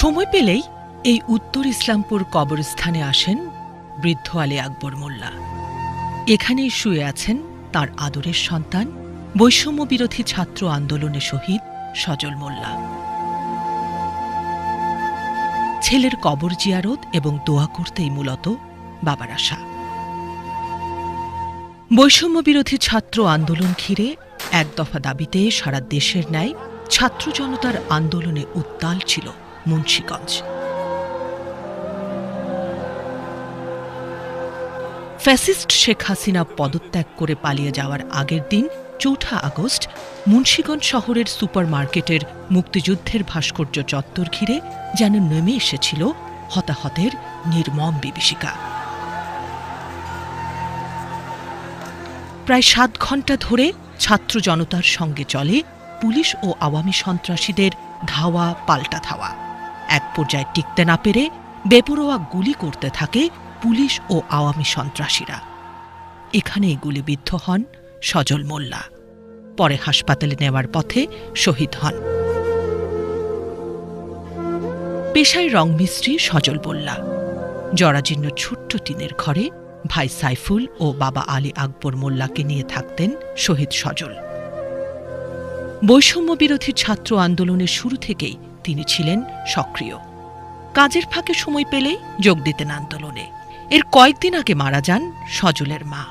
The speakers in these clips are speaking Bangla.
সময় পেলেই এই উত্তর ইসলামপুর কবরস্থানে আসেন বৃদ্ধ আলী আকবর মোল্লা। এখানেই শুয়ে আছেন তার আদরের সন্তান, বৈষম্য বিরোধী ছাত্র আন্দোলনে শহীদ সজল মোল্লা। ছেলের কবর জিয়ারত এবং দোয়া করতেই মূলত বাবার আশা। বৈষম্য বিরোধী ছাত্র আন্দোলন ঘিরে এক দফা দাবিতে সারা দেশের ন্যায় ছাত্র জনতার আন্দোলনে উত্তাল ছিল মুন্সিগঞ্জ। ফ্যাসিস্ট শেখ হাসিনা পদত্যাগ করে পালিয়ে যাওয়ার আগের দিন ৪ আগস্ট মুন্সিগঞ্জ শহরের সুপারমার্কেটের মুক্তিযুদ্ধের ভাস্কর্য চত্বর ঘিরে যেন নেমে এসেছিল হতাহতের নির্মম বিভীষিকা। প্রায় ৭ ঘণ্টা ধরে ছাত্র জনতার সঙ্গে চলে পুলিশ ও আওয়ামী সন্ত্রাসীদের ধাওয়া পাল্টা ধাওয়া। এক পর্যায়ে টিকতে না পেরে বেপরোয়া গুলি করতে থাকে পুলিশ ও আওয়ামী সন্ত্রাসীরা। এখানেই গুলিবিদ্ধ হন সজল মোল্লা। পরে হাসপাতালে নেওয়ার পথে শহীদ হন। পেশায় রংমিস্ত্রি সজল মোল্লা। জরাজীর্ণ ছোট্ট টিনের ঘরে ভাই সাইফুল ও বাবা আলী আকবর মোল্লাকে নিয়ে থাকতেন শহীদ সজল। বৈষম্য বিরোধী ছাত্র আন্দোলনের শুরু থেকেই তিনি ছিলেন সক্রিয়। কাজের ফাঁকে সময় পেলেই যোগ দিতেন আন্দোলনে। এর কয়েকদিন আগে মারা যান সজলের মা।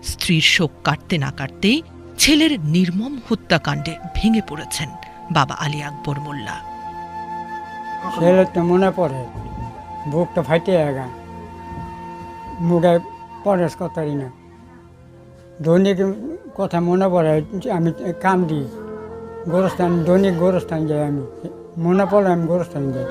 স্ত্রীর শোক কাটতে না কাটতেই ছেলের নির্মম হত্যাকাণ্ডে ভেঙে পড়েছেন বাবা আলী আকবর মোল্লা। ছেলে তো মনে পড়ে, বুকটা ফাইটে আগা, মুখে পরেশ কথাই না। দৈনিক কথা মনে পড়ে, আমি কাম দিই গোরস্থান, দৈনিক গোরস্থান যাই, আমি মনে পড়ে আমি গোরস্থান যাই।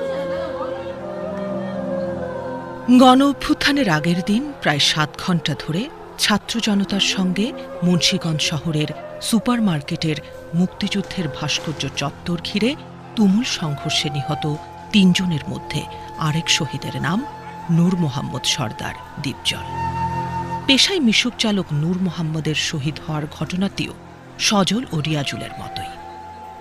গণ অভ্যুত্থানের আগের দিন প্রায় ৭ ঘণ্টা ধরে ছাত্র জনতার সঙ্গে মুন্সিগঞ্জ শহরের সুপারমার্কেটের মুক্তিযুদ্ধের ভাস্কর্য চত্বর ঘিরে তুমুল সংঘর্ষে নিহত ৩ জনের মধ্যে আরেক শহীদের নাম নূর মোহাম্মদ সর্দার দীপজল। পেশায় মিশুক চালক নূর মোহাম্মদের শহীদ হওয়ার ঘটনাটিও সজল ও রিয়াজুলের মতোই।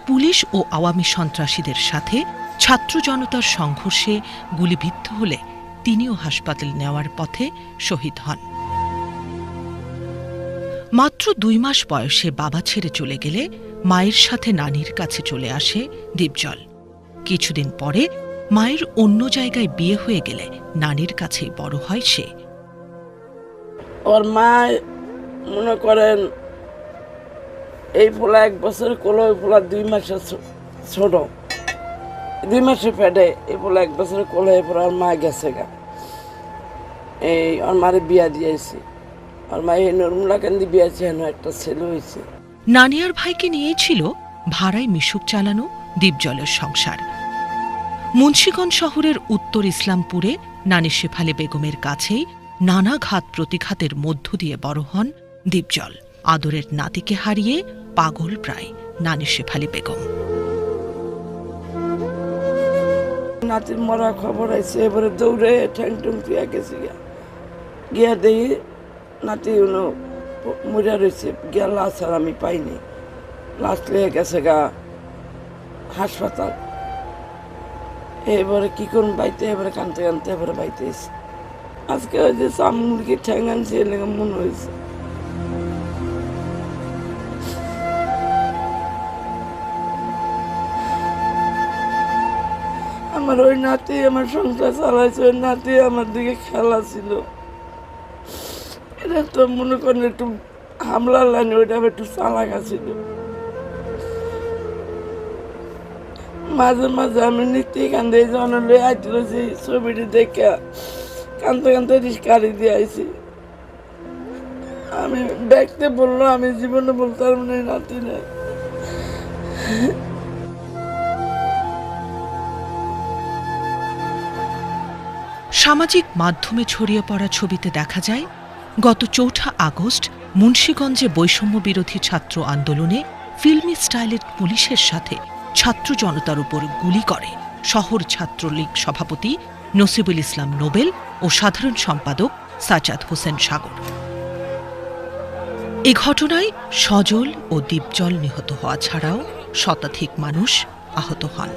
পুলিশ ও আওয়ামী সন্ত্রাসীদের সাথে ছাত্র জনতার সংঘর্ষে গুলিবিদ্ধ হলে তিনিও হাসপাতালে নেওয়ার পথে শহীদ হন। মাত্র ২ মাস বয়সে বাবা ছেড়ে চলে গেলে মায়ের সাথে নানির কাছে চলে আসে দীপজল। কিছুদিন পরে মায়ের অন্য জায়গায় বিয়ে হয়ে গেলে নানির কাছেই বড় হয় সে। ওর মা মনে করেন এই ফোলা 1 বছর কোলো, ওই ফোলা 2 মাসের ছোট, 2 মাসে ফেটে এই ফোলা 1 বছর কোলো। এরপর ওর মা গেছে গা, এই ওর মারে বিয়া দিয়েছি। ওর মা এই নরমুলা কেন্দ্রে বিয়া ছিল, একটা ছেলে হয়েছে। নানি আর ভাইকে নিয়েই ছিল ভাড়ায় মিশুক চালানো দীপজলের সংসার। মুন্সিগঞ্জ শহরের উত্তর ইসলামপুরে নানি শেফালি বেগমের কাছেই নানা ঘাত প্রতিঘাতের মধ্য দিয়ে বড় হন দীপজল। আদরের নাতিকে হারিয়ে পাগল প্রায় নানি শেফালি বেগম। নাতির মরা খবর আছে, এবারে দৌড়ে ঠ্যাং টুং তুই গেছি, গিয়া দেখি নাতি মরিয়া রয়েছে। গিয়া লাশ আর আমি পাইনি, লাশ লেগে গেছে গা হাসপাতাল। এবারে কি করুন বাইতে, এবারে কানতে কানতে এবারে বাইতে এসে আজকে ওই যে চামড়ি ঠ্যাং আনছে, এলাকা মনে হয়েছে। আমার ওই নাতি আমার সংসার চালাইছে, ওই নাতি আমার দিকে খেলা ছিল। এটা তো মনে করেন একটু হামলার লাইনে, ওইটা একটু চালাকা ছিল। মাঝে মাঝে আমি নিত্যি কান্দে জন লই আইছিল, সেই ছবিটি দেখে কান্দতে কান্দতে রিস্কারি দিয়ে আইছি। আমি দেখতে বললো, আমি জীবনে বলতে পারবো না নাতি নেই। সামাজিক মাধ্যমে ছড়িয়ে পড়া ছবিতে দেখা যায় গত ৪ আগস্ট মুন্সিগঞ্জে বৈষম্য বিরোধী ছাত্র আন্দোলনে ফিল্মি স্টাইলের পুলিশের সাথে ছাত্র জনতার উপর গুলি করে শহর ছাত্রলীগ সভাপতি নসিবুল ইসলাম নোবেল ও সাধারণ সম্পাদক সাজ্জাদ হোসেন সাগর। এ ঘটনায় সজল ও দীপজল নিহত হওয়া ছাড়াও শতাধিক মানুষ আহত হন।